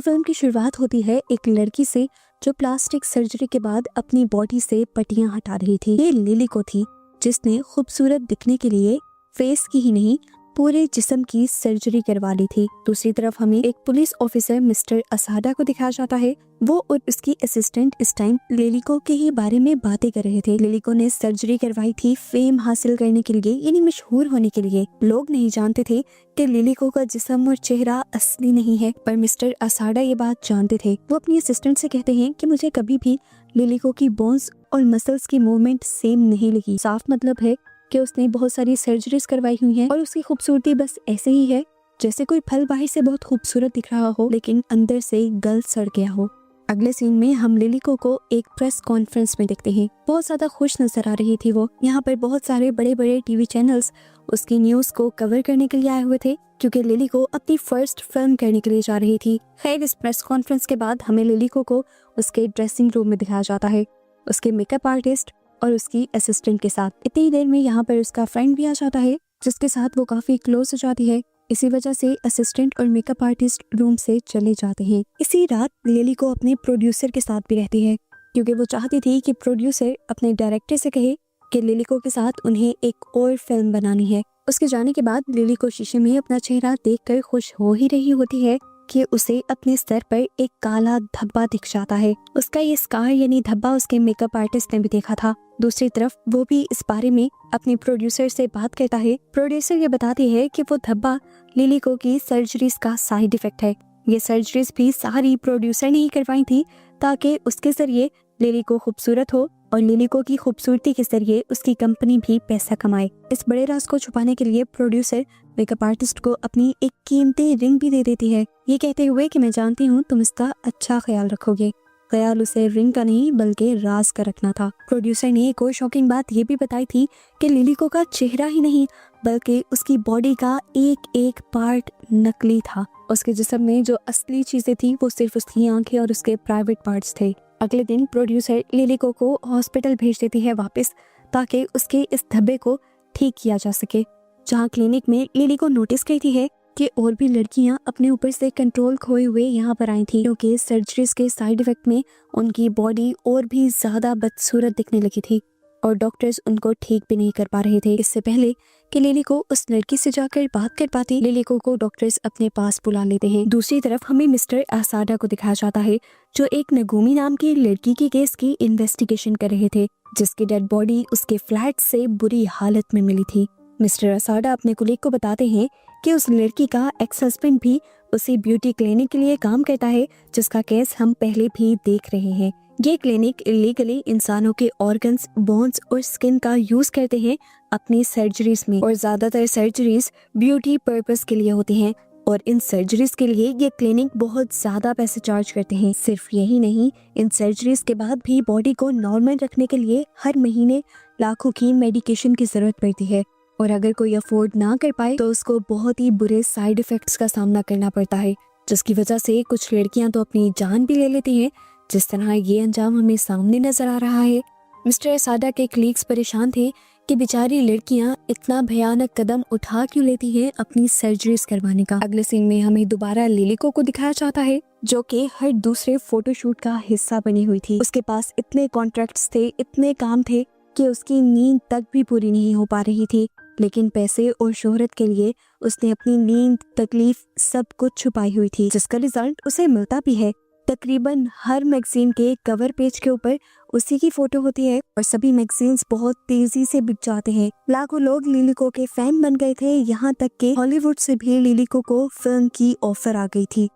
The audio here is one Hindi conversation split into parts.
तो फिल्म की शुरुआत होती है एक लड़की से जो प्लास्टिक सर्जरी के बाद अपनी बॉडी से पट्टियां हटा रही थी। ये लिली को थी जिसने खूबसूरत दिखने के लिए फेस की ही नहीं पूरे जिस्म की सर्जरी करवा ली थी। दूसरी तरफ हमें एक पुलिस ऑफिसर मिस्टर असाडा को दिखाया जाता है। वो और उसकी असिस्टेंट इस टाइम लिलिको के ही बारे में बातें कर रहे थे। लिलिको ने सर्जरी करवाई थी फेम हासिल करने के लिए, यानी मशहूर होने के लिए। लोग नहीं जानते थे कि लिलिको का जिस्म और चेहरा असली नहीं है, पर मिस्टर असाडा ये बात जानते थे। वो अपनी असिस्टेंट से कहते हैं कि मुझे कभी भी लिलिको की बोन्स और मसल्स की मूवमेंट सेम नहीं लगी। साफ मतलब है कि उसने बहुत सारी सर्जरीज करवाई हुई हैं और उसकी खूबसूरती बस ऐसे ही है जैसे कोई फल बाहर से बहुत खूबसूरत दिख रहा हो लेकिन अंदर से गल सड़ गया हो। अगले सीन में हम लिलिको को एक प्रेस कॉन्फ्रेंस में देखते हैं। बहुत ज्यादा खुश नजर आ रही थी वो। यहाँ पर बहुत सारे बड़े बड़े टीवी चैनल्स उसकी न्यूज को कवर करने के लिए आए हुए थे क्योंकि लिलिको अपनी फर्स्ट फिल्म करने के लिए जा रही थी। खैर, इस प्रेस कॉन्फ्रेंस के बाद हमें लिलिको को उसके ड्रेसिंग रूम में दिखाया जाता है, उसके मेकअप आर्टिस्ट और उसकी असिस्टेंट के साथ। इतनी देर में यहाँ पर उसका फ्रेंड भी आ जाता है जिसके साथ वो काफी क्लोज हो जाती है। इसी वजह से असिस्टेंट और मेकअप आर्टिस्ट रूम से चले जाते हैं। इसी रात लिली को अपने प्रोड्यूसर के साथ भी रहती है क्योंकि वो चाहती थी कि प्रोड्यूसर अपने डायरेक्टर से कहे कि लिलिको के साथ उन्हें एक और फिल्म बनानी है। उसके जाने के बाद लिली को शीशे में अपना चेहरा देखकर खुश हो ही रही होती है कि उसे अपने सर पर एक काला धब्बा दिख जाता है। उसका ये स्कार यानी धब्बा उसके मेकअप आर्टिस्ट ने भी देखा था। दूसरी तरफ वो भी इस बारे में अपने प्रोड्यूसर से बात करता है। प्रोड्यूसर ये बताती है कि वो धब्बा लिलिको की सर्जरीज का साइड इफेक्ट है। ये सर्जरीज भी सारी प्रोड्यूसर ने ही करवाई थी ताकि उसके जरिए लिलिको खूबसूरत हो और लिलिको की खूबसूरती के जरिए उसकी कंपनी भी पैसा कमाए। इस बड़े राज को छुपाने के लिए प्रोड्यूसर मेकअप आर्टिस्ट को अपनी एक कीमती रिंग भी दे देती है, ये कहते हुए कि मैं जानती हूँ तुम इसका अच्छा ख्याल रखोगे। ख्याल उसे रिंग का नहीं बल्कि राज का रखना था। प्रोड्यूसर ने एक और शॉकिंग बात ये भी बताई थी कि लिलिको का चेहरा ही नहीं बल्कि उसकी बॉडी का एक एक पार्ट नकली था। उसके जिस्म में जो असली चीजें थी वो सिर्फ उसकी आंखें और उसके प्राइवेट पार्ट्स थे। अगले दिन प्रोड्यूसर लिलिको को हॉस्पिटल भेज देती है वापस ताकि उसके इस धब्बे को ठीक किया जा सके। जहाँ क्लिनिक में लिलिको नोटिस करती है कि और भी लड़कियां अपने ऊपर से कंट्रोल खोए हुए यहाँ पर आई थी क्योंकि सर्जरीज के साइड इफेक्ट में उनकी बॉडी और भी ज्यादा बदसूरत दिखने लगी थी और डॉक्टर्स उनको ठीक भी नहीं कर पा रहे थे। इससे पहले कि लिलिको उस लड़की से जाकर बात कर पाती, लिलिको को डॉक्टर्स अपने पास बुला लेते हैं। दूसरी तरफ हमें मिस्टर असाडा को दिखाया जाता है जो एक नगूमी नाम की लड़की के केस की इन्वेस्टिगेशन कर रहे थे जिसकी डेड बॉडी उसके फ्लैट से बुरी हालत में मिली थी। मिस्टर असाडा अपने कुलीग को बताते हैं कि उस लड़की का एक्स हस्बैंड भी उसी ब्यूटी क्लिनिक के लिए काम करता है जिसका केस हम पहले भी देख रहे हैं। ये क्लिनिक इलीगली इंसानों के ऑर्गन्स, बोन्स और स्किन का यूज करते हैं अपनी सर्जरीज में और ज्यादातर सर्जरीज ब्यूटी पर्पस के लिए होती हैं और इन सर्जरीज के लिए ये क्लिनिक बहुत ज्यादा पैसे चार्ज करते हैं। सिर्फ यही नहीं, इन सर्जरीज के बाद भी बॉडी को नॉर्मल रखने के लिए हर महीने लाखों की मेडिकेशन की जरूरत पड़ती है और अगर कोई अफोर्ड ना कर पाए तो उसको बहुत ही बुरे साइड इफेक्ट्स का सामना करना पड़ता है जिसकी वजह से कुछ लड़कियां तो अपनी जान भी ले लेती हैं। जिस तरह ये अंजाम हमें सामने नजर आ रहा है। मिस्टर असाडा के कलीग्स परेशान थे कि बेचारी लड़कियां इतना भयानक कदम उठा क्यों लेती हैं अपनी सर्जरीज करवाने का। अगले सीन में हमें दोबारा लिलिको को दिखाया जाता है जो कि हर दूसरे फोटोशूट का हिस्सा बनी हुई थी। उसके पास इतने कॉन्ट्रैक्ट्स थे, इतने काम थे कि उसकी नींद तक भी पूरी नहीं हो पा रही थी, लेकिन पैसे और शोहरत के लिए उसने अपनी नींद, तकलीफ सब कुछ छुपाई हुई थी जिसका रिजल्ट उसे मिलता भी है। तकरीबन हर मैगजीन के कवर पेज के ऊपर उसी की फोटो होती है और सभी मैगजीन्स बहुत तेजी से बिक जाते हैं। लाखों लोग लिलिको के फैन बन गए थे, यहाँ तक कि हॉलीवुड से भी लिलिको को फिल्म की ऑफर आ गई थी।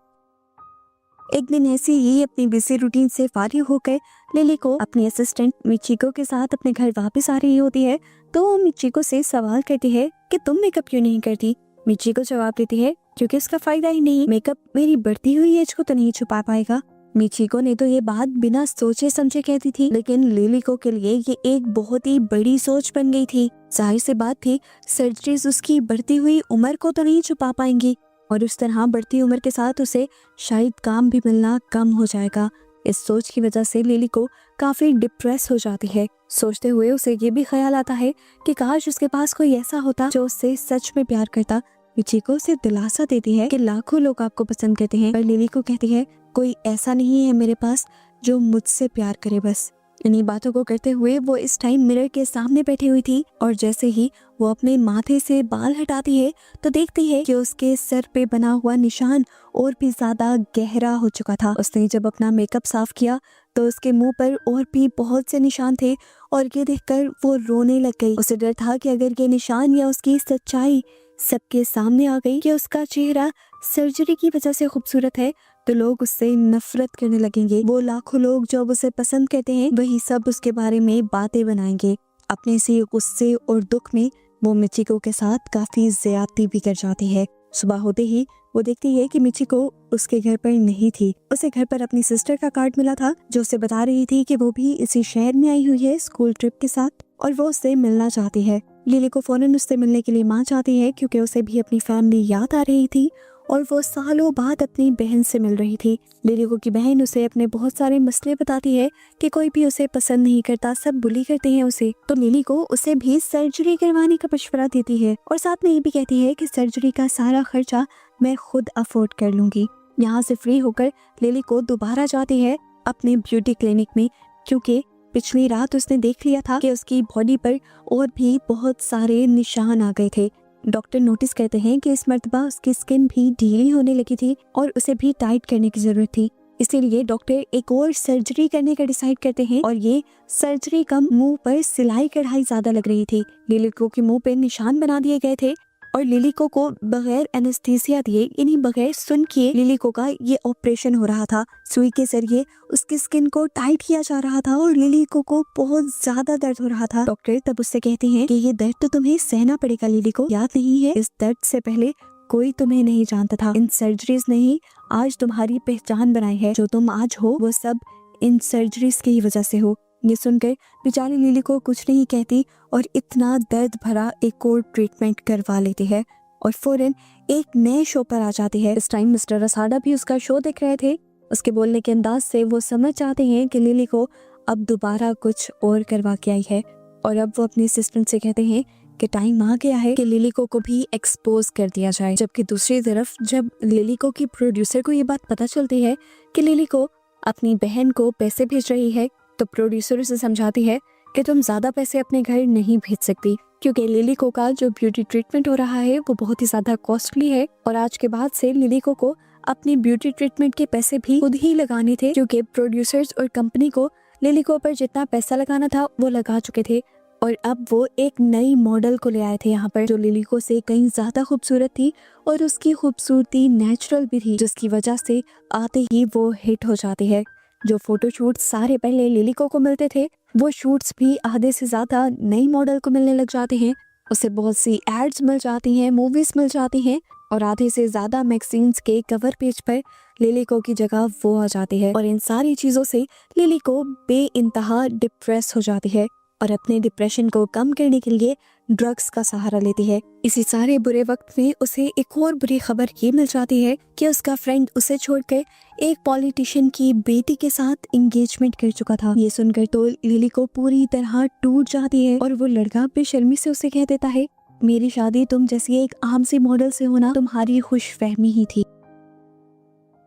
एक दिन ऐसे ही अपनी बिजी रूटीन से फारिग होकर लिलिको अपनी असिस्टेंट मिचिको के साथ अपने घर वापस आ रही होती है तो वो मिचिको से सवाल करती है कि तुम मेकअप क्यों नहीं करती। मिचिको जवाब देती है क्योंकि इसका फायदा ही नहीं, मेकअप मेरी बढ़ती हुई एज को तो नहीं छुपा पाएगा। मिचिको ने तो ये बात बिना सोचे समझे कहती थी लेकिन लिलिको के लिए ये एक बहुत ही बड़ी सोच बन गई थी। जाहिर सी बात थी सर्जरीज उसकी बढ़ती हुई उम्र को तो नहीं छुपा पाएंगी और उस तरह बढ़ती उम्र के साथ उसे शायद काम भी मिलना कम हो जाएगा। इस सोच की वजह से लिलिको काफी डिप्रेस हो जाती है। सोचते हुए उसे ये भी ख्याल आता है कि काश उसके पास कोई ऐसा होता जो उससे सच में प्यार करता मिचिको उसे दिलासा देती है कि लाखों लोग आपको पसंद करते हैं, पर लिली को कहती है कोई ऐसा नहीं है मेरे पास जो मुझसे प्यार करे। बस इन्हीं बातों को करते हुए वो इस टाइम मिरर के सामने बैठी हुई थी और जैसे ही वो अपने माथे से बाल हटाती है तो देखती है कि उसके सर पे बना हुआ निशान और भी ज्यादा गहरा हो चुका था। उसने जब अपना मेकअप साफ किया तो उसके मुंह पर और भी बहुत से निशान थे और ये देखकर वो रोने लग गई। उसे डर था कि अगर ये निशान या उसकी सच्चाई सबके सामने आ गई कि उसका चेहरा सर्जरी की वजह से खूबसूरत है तो लोग उससे नफरत करने लगेंगे। वो लाखों लोग जो अब उसे पसंद करते हैं वही सब उसके बारे में बातें बनाएंगे। अपने इसी गुस्से और दुख में वो मिचिको के साथ काफी ज्यादती भी कर जाती है। सुबह होते ही वो देखती है कि मिचिको उसके घर पर नहीं थी। उसे घर पर अपनी सिस्टर का कार्ड मिला था जो उसे बता रही थी कि वो भी इसी शहर में आई हुई है स्कूल ट्रिप के साथ और वो उससे मिलना चाहती है। लिली को फौरन उससे मिलने के लिए माँ चाहती है क्योंकि उसे भी अपनी फैमिली याद आ रही थी और वो सालों बाद अपनी बहन से मिल रही थी। लिली को की बहन उसे अपने बहुत सारे मसले बताती है कि कोई भी उसे पसंद नहीं करता, सब बुली करते हैं उसे। तो लिली को उसे भी सर्जरी करवाने का मशवरा देती है और साथ में ये भी कहती है कि सर्जरी का सारा खर्चा मैं खुद अफोर्ड कर लूंगी। यहाँ से फ्री होकर लिली को दोबारा जाती है अपने ब्यूटी क्लिनिक में क्योंकि पिछली रात उसने देख लिया था कि उसकी बॉडी पर और भी बहुत सारे निशान आ गए थे। डॉक्टर नोटिस करते हैं कि इस मर्तबा उसकी स्किन भी ढीली होने लगी थी और उसे भी टाइट करने की जरूरत थी। इसीलिए डॉक्टर एक और सर्जरी करने का डिसाइड करते हैं और ये सर्जरी कम मुंह पर सिलाई कढ़ाई ज्यादा लग रही थी। लिली को के मुंह पे निशान बना दिए गए थे और लिली को बगैर एनेस्थीसिया दिए यानी बगैर सुन किए लिली को का ये ऑपरेशन हो रहा था। सुई के जरिए उसकी स्किन को टाइट किया जा रहा था और लिली को बहुत ज्यादा दर्द हो रहा था। डॉक्टर तब उससे कहते हैं कि ये दर्द तो तुम्हें सहना पड़ेगा लिली को, याद नहीं है इस दर्द से पहले कोई तुम्हें नहीं जानता था। इन सर्जरीज ने ही आज तुम्हारी पहचान बनाई है, जो तुम आज हो वो सब इन सर्जरीज की ही वजह से हो। ये सुनकर बेचारी लिली को कुछ नहीं कहती और इतना दर्द भरा एक और ट्रीटमेंट करवा लेती है और फौरन एक नए शो पर आ जाती है। इस टाइम मिस्टर रसाडा भी उसका शो देख रहे थे। उसके बोलने के अंदाज से वो समझ जाते हैं कि लिली को अब दोबारा कुछ और करवा के आई है और अब वो अपनी असिस्टेंट से कहते हैं कि टाइम आ गया है कि लिली को भी एक्सपोज कर दिया जाए। जबकि दूसरी तरफ जब लिली को की प्रोड्यूसर को ये बात पता चलती है कि लिली को अपनी बहन को पैसे भेज रही है तो प्रोड्यूसर उसे समझाती है कि तुम ज्यादा पैसे अपने घर नहीं भेज सकती क्योंकि लिली को का जो ब्यूटी ट्रीटमेंट हो रहा है वो बहुत ही ज्यादा कॉस्टली है और आज के बाद से लिली को अपनी ब्यूटी ट्रीटमेंट के पैसे भी खुद ही लगाने थे क्योंकि प्रोड्यूसर्स और कंपनी को लिली को पर जितना पैसा लगाना था वो लगा चुके थे और अब वो एक नई मॉडल को ले आए थे यहाँ पर जो लिली को से कहीं ज्यादा खूबसूरत थी और उसकी खूबसूरती नेचुरल भी थी, जिसकी वजह से आते ही वो हिट हो जाती है। जो फोटोशूट सारे पहले लिली को मिलते थे वो शूट्स भी आधे से ज्यादा नई मॉडल को मिलने लग जाते हैं। उसे बहुत सी एड्स मिल जाती हैं, मूवीज मिल जाती हैं और आधे से ज्यादा मैगजीन्स के कवर पेज पर लिली को की जगह वो आ जाती है और इन सारी चीजों से लिली को बेइंतहा डिप्रेस हो जाती है और अपने डिप्रेशन को कम करने के लिए ड्रग्स का सहारा लेती है। इसी सारे बुरे वक्त में उसे एक और बुरी खबर ये मिल जाती है कि उसका फ्रेंड उसे छोड़कर एक पॉलिटिशियन की बेटी के साथ एंगेजमेंट कर चुका था। ये सुनकर तो लिली को पूरी तरह टूट जाती है और वो लड़का बेशर्मी से उसे कह देता है मेरी शादी तुम जैसी एक आम सी मॉडल से होना तुम्हारी खुशफहमी ही थी।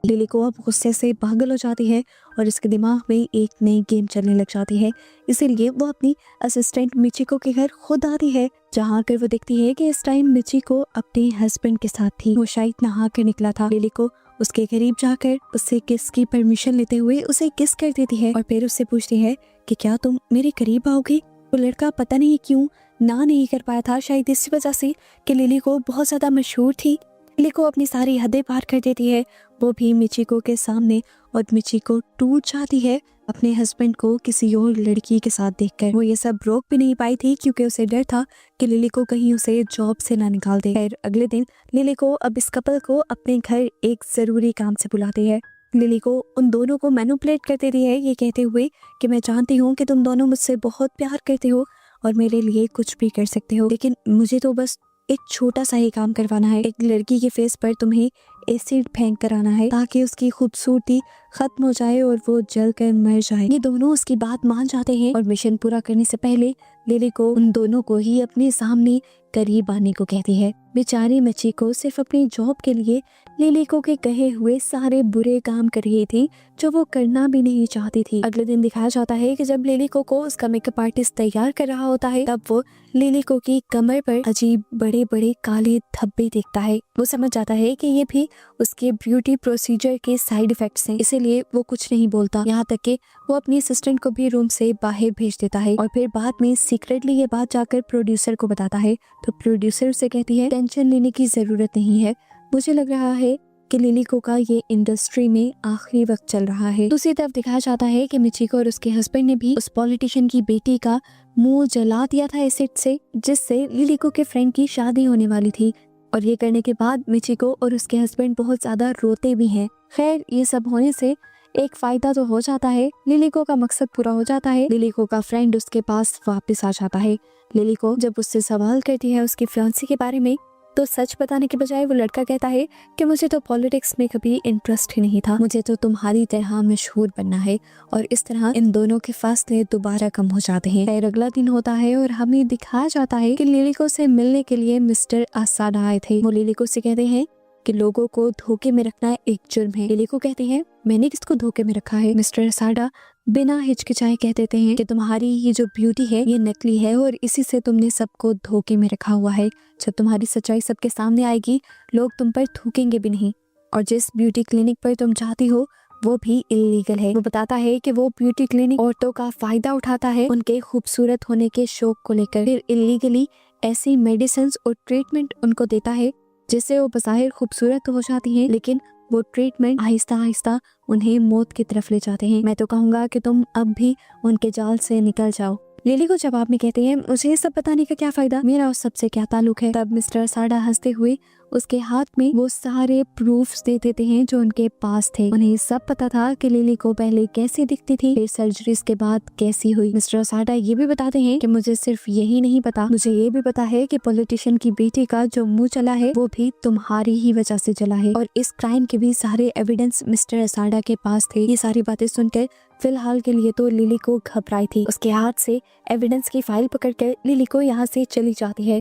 लिली को अब गुस्से से पागल हो जाती है और इसके दिमाग में एक नई गेम चलने लग जाती है। इसीलिए वो अपनी असिस्टेंट मिचिको के घर खुद आती है, जहाँ कर वो देखती है कि इस टाइम मिचिको अपने हस्बैंड के साथ थी। वो शायद नहा कर निकला था। लिली को उसके करीब जाकर उससे किस की परमिशन लेते हुए उसे किस कर देती है और फिर उससे पूछती है कि क्या तुम मेरे करीब आओगे। वो लड़का पता नहीं क्यों ना नहीं कर पाया था, शायद इसी वजह से कि लिली को बहुत ज्यादा मशहूर थी। लिली को अपनी सारी हदें पार कर देती है वो भी मिचिको के सामने और मिचिको टूट जाती है अपने हस्बैंड को किसी और लड़की के साथ देखकर। वो ये सब रोक भी नहीं पाई थी क्योंकि उसे डर था कि लिली को कहीं उसे जॉब से ना निकाल दे। खैर अगले दिन लिली को अब इस कपल को अपने घर एक जरूरी काम से बुलाती है। लिली को उन दोनों को मैनिपुलेट कर देती है ये कहते हुए कि मैं जानती हूँ कि तुम दोनों मुझसे बहुत प्यार करते हो और मेरे लिए कुछ भी कर सकते हो, लेकिन मुझे तो बस एक छोटा सा ही काम करवाना है। एक लड़की के फेस पर तुम्हें एसिड फेंक कर आना है ताकि उसकी खूबसूरती खत्म हो जाए और वो जल कर मर जाए। ये दोनों उसकी बात मान जाते हैं और मिशन पूरा करने से पहले लिली को उन दोनों को ही अपने सामने करीब आने को कहती है। बेचारी मिचिको सिर्फ अपनी जॉब के लिए लिली को के कहे हुए सारे बुरे काम कर रही थी जो वो करना भी नहीं चाहती थी। अगले दिन दिखाया जाता है कि जब लिली को उसका मेकअप आर्टिस्ट तैयार कर रहा होता है तब वो लिली को की कमर पर अजीब बड़े बड़े काले धब्बे देखता है। वो समझ जाता है कि ये भी उसके ब्यूटी प्रोसीजर के साइड इफेक्ट्स हैं, इसीलिए वो कुछ नहीं बोलता। यहाँ तक कि वो अपनी असिस्टेंट को भी रूम से बाहर भेज देता है और फिर बाद में सीक्रेटली ये बात जाकर प्रोड्यूसर को बताता है। तो प्रोड्यूसर उसे कहती है टेंशन लेने की जरूरत नहीं है, मुझे लग रहा है कि लिली को का ये इंडस्ट्री में आखिरी वक्त चल रहा है। दूसरी तरफ दिखाया जाता है कि मिचिको और उसके हस्बैंड ने भी उस पॉलिटिशियन की बेटी का मुंह जला दिया था एसिड से, जिससे लिली को के फ्रेंड की शादी होने वाली थी। और ये करने के बाद मिचिको और उसके हस्बैंड बहुत ज्यादा रोते भी हैं। खैर ये सब होने से एक फायदा तो हो जाता है, लिली को का मकसद पूरा हो जाता है। लिली को का फ्रेंड उसके पास वापस आ जाता है। लिली को जब उससे सवाल करती है उसके फियांसे के बारे में तो सच बताने के बजाय वो लड़का कहता है कि मुझे तो पॉलिटिक्स में कभी इंटरेस्ट ही नहीं था, मुझे तो तुम्हारी तरह मशहूर बनना है। और इस तरह इन दोनों के फासले दोबारा कम हो जाते हैं। फिर अगला दिन होता है और हमें दिखाया जाता है कि लिली को से मिलने के लिए मिस्टर असाडा आए थे। वो लिली को से कहते हैं कि लोगों को धोखे में रखना एक जुर्म है। लिली को कहते हैं मैंने किसको धोखे में रखा है। मिस्टर असाडा बिना हिचकिचाए कह देते हैं कि तुम्हारी ये जो ब्यूटी है ये नकली है और इसी से तुमने सबको धोखे में रखा हुआ है। जब तुम्हारी सच्चाई सबके सामने आएगी लोग तुम पर थूकेंगे भी नहीं, और जिस ब्यूटी क्लिनिक पर तुम चाहती हो वो भी इलीगल है। वो बताता है कि वो ब्यूटी क्लिनिक औरतों का फायदा उठाता है उनके खूबसूरत होने के शौक को लेकर, फिर इलीगली ऐसी मेडिसिन और ट्रीटमेंट उनको देता है जिससे वो बज़ाहिर खूबसूरत तो हो जाती हैं, लेकिन वो ट्रीटमेंट आहिस्ता आहिस्ता उन्हें मौत की तरफ ले जाते हैं। मैं तो कहूँगा कि तुम अब भी उनके जाल से निकल जाओ। लिली को जवाब में कहते हैं मुझे ये सब बताने का क्या फायदा, मेरा उस सब से क्या ताल्लुक है। तब मिस्टर साडा हंसते हुए उसके हाथ में वो सारे प्रूफ्स दे देते हैं जो उनके पास थे। उन्हें सब पता था कि लिली को पहले कैसी दिखती थी, फिर सर्जरीज के बाद कैसी हुई। मिस्टर साडा ये भी बताते हैं कि मुझे सिर्फ यही नहीं पता, मुझे ये भी पता है कि पॉलिटिशियन की बेटी का जो मुंह चला है वो भी तुम्हारी ही वजह से चला है, और इस क्राइम के भी सारे एविडेंस मिस्टर साडा के पास थे। ये सारी बातें सुनकर फिलहाल के लिए तो लिली को घबराई थी। उसके हाथ से एविडेंस की फाइल पकड़कर लिली को यहाँ से चली जाती है।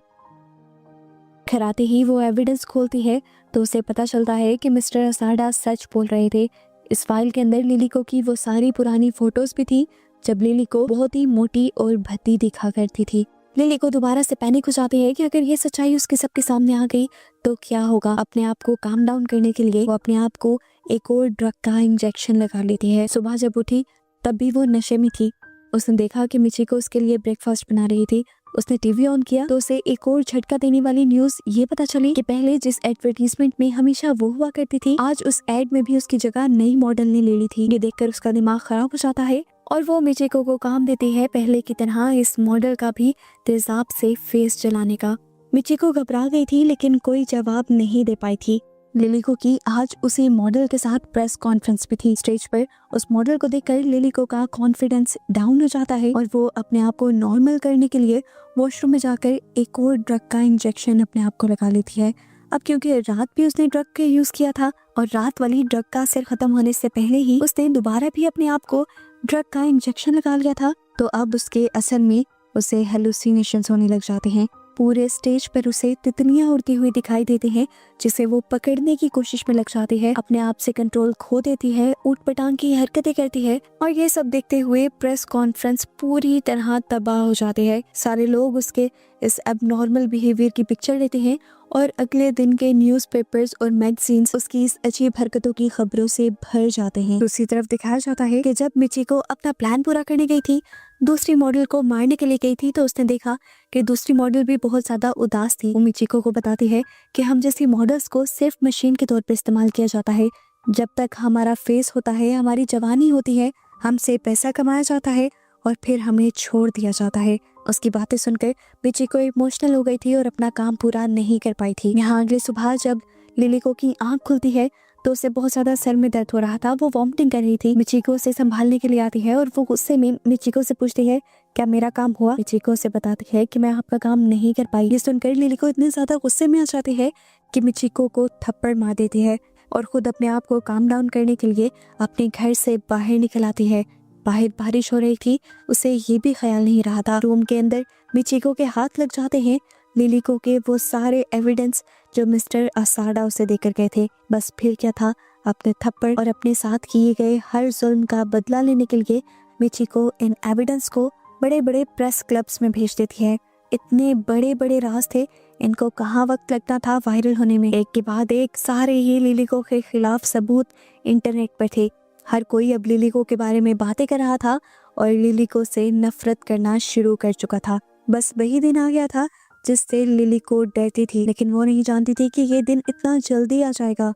घर आते ही वो एविडेंस खोलती है तो उसे पता चलता है कि मिस्टर असाडा सच बोल रहे थे। इस फाइल के अंदर लिली को की वो सारी पुरानी फोटोज भी थी जब लिली को बहुत ही मोटी और भद्दी दिखा करती थी। लिली को दोबारा से पैनिक हो जाती है कि अगर ये सच्चाई उसके सबके सामने आ गई तो क्या होगा। अपने आप को काम डाउन करने के लिए वो अपने आप को एक और ड्रग का इंजेक्शन लगा लेती है। सुबह जब उठी तब भी वो नशे में थी। उसने देखा कि मिचिको उसके लिए ब्रेकफास्ट बना रही थी। उसने टीवी ऑन किया तो उसे एक और झटका देने वाली न्यूज ये पता चली कि पहले जिस एडवर्टीजमेंट में हमेशा वो हुआ करती थी आज उस एड में भी उसकी जगह नई मॉडल ने ले ली थी। ये देखकर उसका दिमाग खराब हो जाता है और वो मिचिको को काम देती है पहले की तरह इस मॉडल का भी तेजाब से फेस जलाने का। मिचिको घबरा गई थी लेकिन कोई जवाब नहीं दे पाई थी। लिली को की आज उसी मॉडल के साथ प्रेस कॉन्फ्रेंस भी थी। स्टेज पर उस मॉडल को देखकर लिली को का कॉन्फिडेंस डाउन हो जाता है और वो अपने आप को नॉर्मल करने के लिए वॉशरूम में जाकर एक और ड्रग का इंजेक्शन अपने आप को लगा लेती है। अब क्योंकि रात भी उसने ड्रग का यूज किया था और रात वाली ड्रग का असर खत्म होने से पहले ही उसने दोबारा भी अपने आप को ड्रग का इंजेक्शन लगा लिया था, तो अब उसके असर में उसे हेलुसिनेशंस होने लग जाते हैं। पूरे स्टेज पर उसे तितलियां उड़ती हुई दिखाई देती हैं जिसे वो पकड़ने की कोशिश में लग जाती है, अपने आप से कंट्रोल खो देती है, ऊट-पटांग की हरकतें करती है। और ये सब देखते हुए प्रेस कॉन्फ्रेंस पूरी तरह तबाह हो जाते हैं। सारे लोग उसके इस एबनॉर्मल बिहेवियर की पिक्चर लेते हैं और अगले दिन के न्यूज़पेपर्स और मैगजीन्स उसकी इस अजीब हरकतों की खबरों से भर जाते हैं। दूसरी तरफ दिखाया जाता है कि जब मिचिको अपना प्लान पूरा करने गई थी, दूसरी मॉडल को मारने के लिए गई थी, तो उसने देखा कि दूसरी मॉडल भी बहुत ज्यादा उदास थी। वो मिचिको को बताती है कि हम जैसी मॉडल्स को सिर्फ मशीन के तौर पर इस्तेमाल किया जाता है। जब तक हमारा फेस होता है, हमारी जवानी होती है, हमसे पैसा कमाया जाता है और फिर हमें छोड़ दिया जाता है। उसकी बातें सुनकर मिचिको इमोशनल हो गई थी और अपना काम पूरा नहीं कर पाई थी। यहाँ अगली सुबह जब लिली को की आंख खुलती है तो उसे बहुत ज्यादा सर में दर्द हो रहा था। वो वॉमिटिंग कर रही थी। मिचिको उसे संभालने के लिए आती है और वो गुस्से में मिचिको से पूछती है क्या मेरा काम हुआ। मिचिको से बताती है कि मैं आपका काम नहीं कर पाई। ये सुनकर लिली को इतने ज्यादा गुस्से में आ जाती है कि मिचिको को थप्पड़ मार देती है और खुद अपने आप को काम डाउन करने के लिए अपने घर से बाहर निकल आती है। बाहर बारिश हो रही थी, उसे ये भी ख्याल नहीं रहा था। रूम के अंदर मिचिको के हाथ लग जाते हैं लिलिको के वो सारे एविडेंस जो मिस्टर असाडा उसे देकर गए थे। बस फिर क्या था, अपने थप्पड़ और अपने साथ किए गए हर जुल्म का बदला लेने के लिए मिचिको इन एविडेंस को बड़े बड़े प्रेस क्लब्स में भेज देती है। इतने बड़े बड़े राज थे, इनको कहाँ वक्त लगता था वायरल होने में। एक के बाद एक सारे ही लिलिको के खिलाफ सबूत इंटरनेट पर थे। हर कोई अब लिलिको के बारे में बातें कर रहा था और लिलिको से नफरत करना शुरू कर चुका था। बस वही दिन आ गया था जिससे लिलिको डरती थी, लेकिन वो नहीं जानती थी कि ये दिन इतना जल्दी आ जाएगा।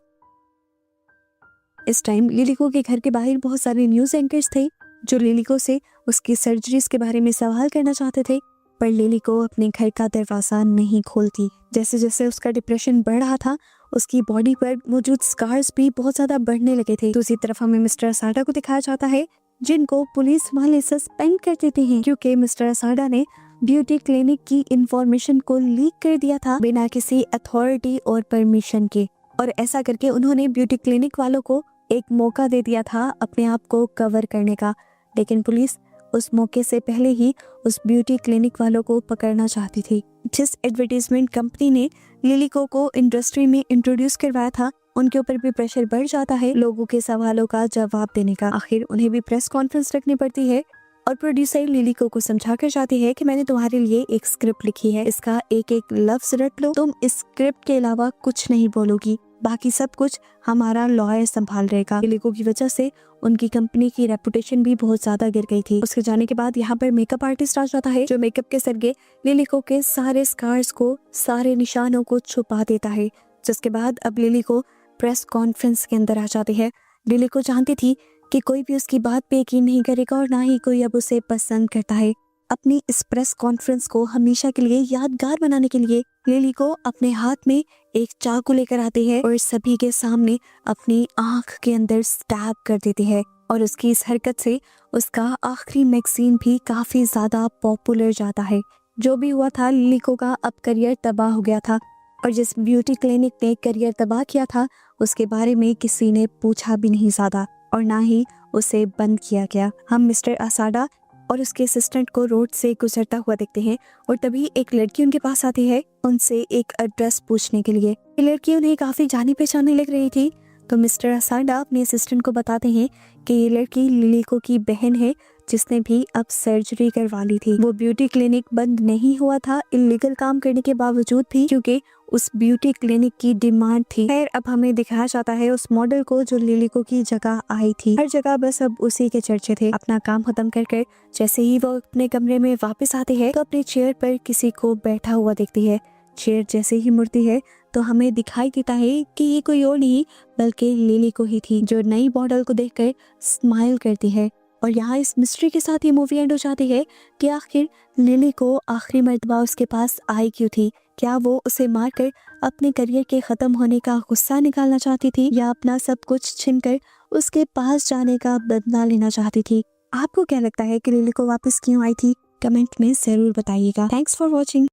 इस टाइम लिलिको के घर के बाहर बहुत सारे न्यूज एंकर्स थे जो लिलिको से उसकी सर्जरीज के बारे में सवाल करना चाहते थे, पर लिलिको अपने घर का दरवाजा नहीं खोलती। जैसे जैसे उसका डिप्रेशन बढ़ रहा था, उसकी बॉडी पर मौजूद स्कार्स भी बहुत ज्यादा बढ़ने लगे थे। दूसरी तरफ हमें मिस्टर असाडा को दिखाया जाता है, जिनको पुलिस वाले सस्पेंड कर देते हैं क्योंकि मिस्टर असाडा ने ब्यूटी क्लिनिक की इंफॉर्मेशन को लीक कर दिया था बिना किसी अथॉरिटी और परमिशन के। और ऐसा करके उन्होंने ब्यूटी क्लिनिक वालों को एक मौका दे दिया था अपने आप को कवर करने का, लेकिन पुलिस उस मौके से पहले ही उस ब्यूटी क्लिनिक वालों को पकड़ना चाहती थी। जिस एडवर्टाइजमेंट कंपनी ने लिलिको को इंडस्ट्री में इंट्रोड्यूस करवाया था, उनके ऊपर भी प्रेशर बढ़ जाता है लोगों के सवालों का जवाब देने का। आखिर उन्हें भी प्रेस कॉन्फ्रेंस रखनी पड़ती है और प्रोड्यूसर लिलिको को समझा कर जाती है कि मैंने तुम्हारे लिए एक स्क्रिप्ट लिखी है, इसका एक एक लफ्ज रट लो, तुम इस स्क्रिप्ट के अलावा कुछ नहीं बोलोगी, बाकी सब कुछ हमारा लॉयर संभाल रहेगा। लिलिको की वजह से उनकी कंपनी की रेपुटेशन भी बहुत ज्यादा गिर गई थी। उसके जाने के बाद यहाँ पर मेकअप आर्टिस्ट आ जाता है जो मेकअप के जरिए लिलिको के सारे स्कार्स को, सारे निशानों को छुपा देता है। जिसके बाद अब लिलिको प्रेस कॉन्फ्रेंस के अंदर आ जाती है। लिलिको जानती थी कि कोई भी उसकी बात पे यकीन नहीं करेगा और ना ही कोई अब उसे पसंद करता है। अपनी इस प्रेस कॉन्फ्रेंस को हमेशा के लिए यादगार बनाने के लिए लिलिको अपने हाथ में एक चाकू लेकर आती है और सभी के सामने अपनी आंख के अंदर स्टैब कर देती है। और उसकी इस हरकत से उसका आखिरी मैगजीन भी काफी ज्यादा पॉपुलर जाता है। जो भी हुआ था, लिलिको का अब करियर तबाह हो गया था और जिस ब्यूटी क्लिनिक ने करियर तबाह किया था उसके बारे में किसी ने पूछा भी नहीं ज्यादा और ना ही उसे बंद किया गया। हम मिस्टर असाडा और उसके असिस्टेंट को रोड से गुजरता हुआ देखते हैं और तभी एक लड़की उनके पास आती है उनसे एक एड्रेस पूछने के लिए। ये लड़की उन्हें काफी जानी पहचानी लग रही थी, तो मिस्टर असाडा अपने असिस्टेंट को बताते हैं कि ये लड़की लिलिको की बहन है जिसने भी अब सर्जरी करवा ली थी। वो ब्यूटी क्लिनिक बंद नहीं हुआ था इलीगल काम करने के बावजूद भी, क्योंकि उस ब्यूटी क्लिनिक की डिमांड थी। खैर अब हमें दिखाया जाता है उस मॉडल को जो लिलिको की जगह आई थी। हर जगह बस अब उसी के चर्चे थे। अपना काम खत्म कर जैसे ही वो अपने कमरे में वापस आती है तो अपने चेयर पर किसी को बैठा हुआ देखती है। चेयर जैसे ही मुड़ती है तो हमें दिखाई देता है कि ये कोई और नहीं बल्कि लिलिको ही थी, जो नई मॉडल को देखकर स्माइल करती है। और यहाँ इस मिस्ट्री के साथ ये मूवी एंड हो जाती है कि आखिर लिलिको आखिरी मर्तबा उसके पास आई क्यों थी। क्या वो उसे मारकर अपने करियर के खत्म होने का गुस्सा निकालना चाहती थी या अपना सब कुछ छीनकर उसके पास जाने का बदला लेना चाहती थी। आपको क्या लगता है कि लिलिको वापस क्यों आई थी? कमेंट में जरूर बताइएगा। Thanks for watching.